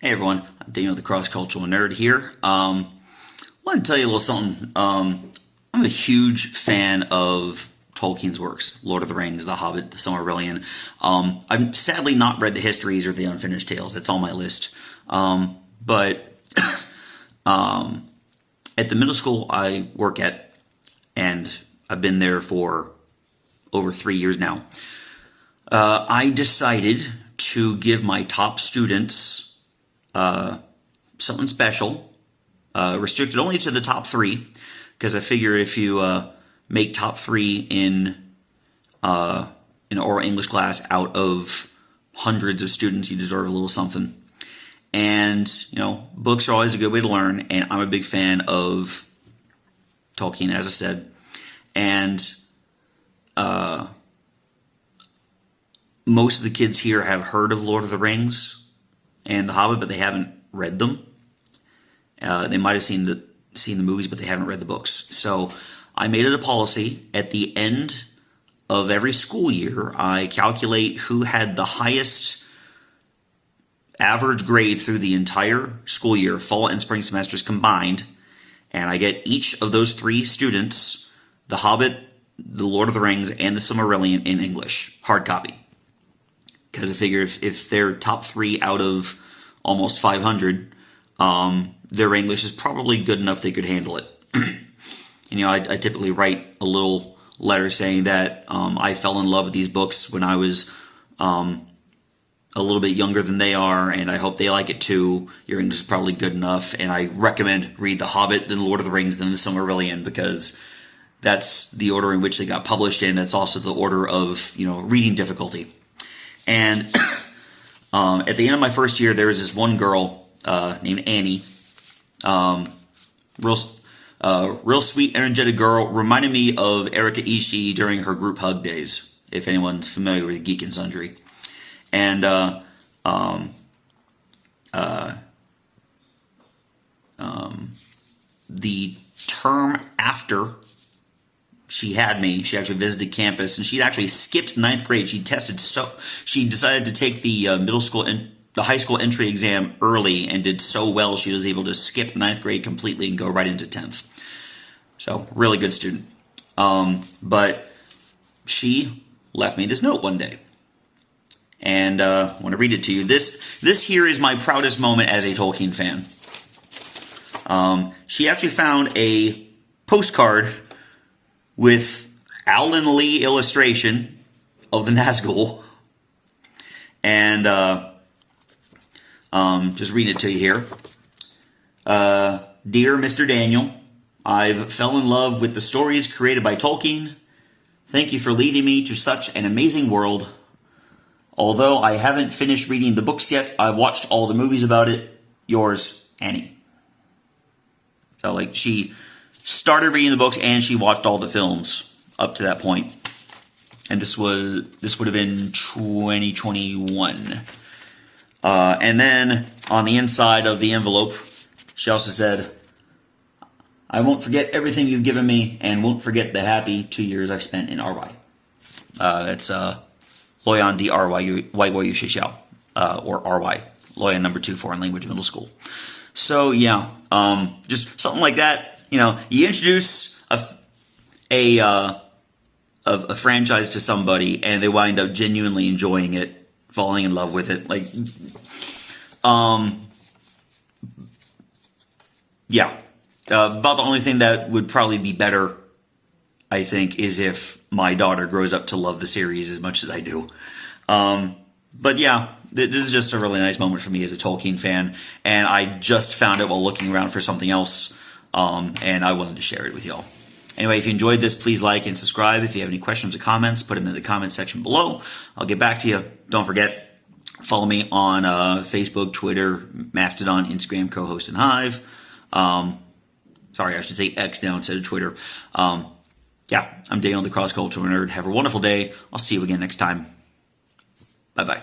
Hey everyone, I'm Daniel the Cross-Cultural Nerd here. I want to tell you a little something. I'm a huge fan of Tolkien's works, Lord of the Rings, The Hobbit, The Silmarillion. I've sadly not read the histories or the unfinished tales. That's on my list. But at the middle school I work at, and I've been there for over 3 years now, I decided to give my top students something special, restricted only to the top 3, because I figure if you make top 3 in an oral English class out of hundreds of students, you deserve a little something. And, you know, books are always a good way to learn, and I'm a big fan of Tolkien, as I said. And most of the kids here have heard of Lord of the Rings and The Hobbit, but they haven't read them. They might have seen the movies, but they haven't read the books. So I made it a policy at the end of every school year, I calculate who had the highest average grade through the entire school year, fall and spring semesters combined, and I get each of those 3 students The Hobbit, The Lord of the Rings, and The Silmarillion in English, hard copy. Because I figure if they're top 3 out of almost 500, their English is probably good enough they could handle it. And, you know, I typically write a little letter saying that I fell in love with these books when I was a little bit younger than they are, and I hope they like it too. Your English is probably good enough, and I recommend read The Hobbit, then The Lord of the Rings, then The Silmarillion, because that's the order in which they got published in. That's also the order of, you know, reading difficulty. And at the end of my first year, there was this one girl named Annie, real sweet, energetic girl, reminded me of Erika Ishii during her group hug days, if anyone's familiar with Geek and Sundry. And the term after she had me, she actually visited campus, and she'd actually skipped 9th grade. She decided to take the the high school entry exam early, and did so well she was able to skip 9th grade completely and go right into 10th. So really good student. But she left me this note one day, and I want to read it to you. This here is my proudest moment as a Tolkien fan. She actually found a postcard with Alan Lee illustration of the Nazgul, and just read it to you here. Dear Mr. Daniel, I've fell in love with the stories created by Tolkien. Thank you for leading me to such an amazing world. Although I haven't finished reading the books yet, I've watched all the movies about it. Yours, Annie. So, like, she started reading the books and she watched all the films up to that point. And this would have been 2021. And then on the inside of the envelope, she also said, I won't forget everything you've given me, and won't forget the happy 2 years I've spent in RY. That's Loyan D-R-Y-Y-Y-U Xixiao, or RY, Loyan number 2 foreign language middle school. So yeah, just something like that. You know, you introduce a franchise to somebody, and they wind up genuinely enjoying it, falling in love with it. Like, yeah. About the only thing that would probably be better, I think, is if my daughter grows up to love the series as much as I do. But yeah, this is just a really nice moment for me as a Tolkien fan, and I just found it while looking around for something else, and I wanted to share it with y'all. Anyway, if you enjoyed this, please like and subscribe. If you have any questions or comments, put them in the comment section below. I'll get back to you. Don't forget, follow me on Facebook, Twitter, Mastodon, Instagram, co-host, and Hive. Sorry, I should say X now instead of Twitter. Yeah, I'm Daniel the Cross-Cultural Nerd. Have a wonderful day. I'll see you again next time. Bye-bye.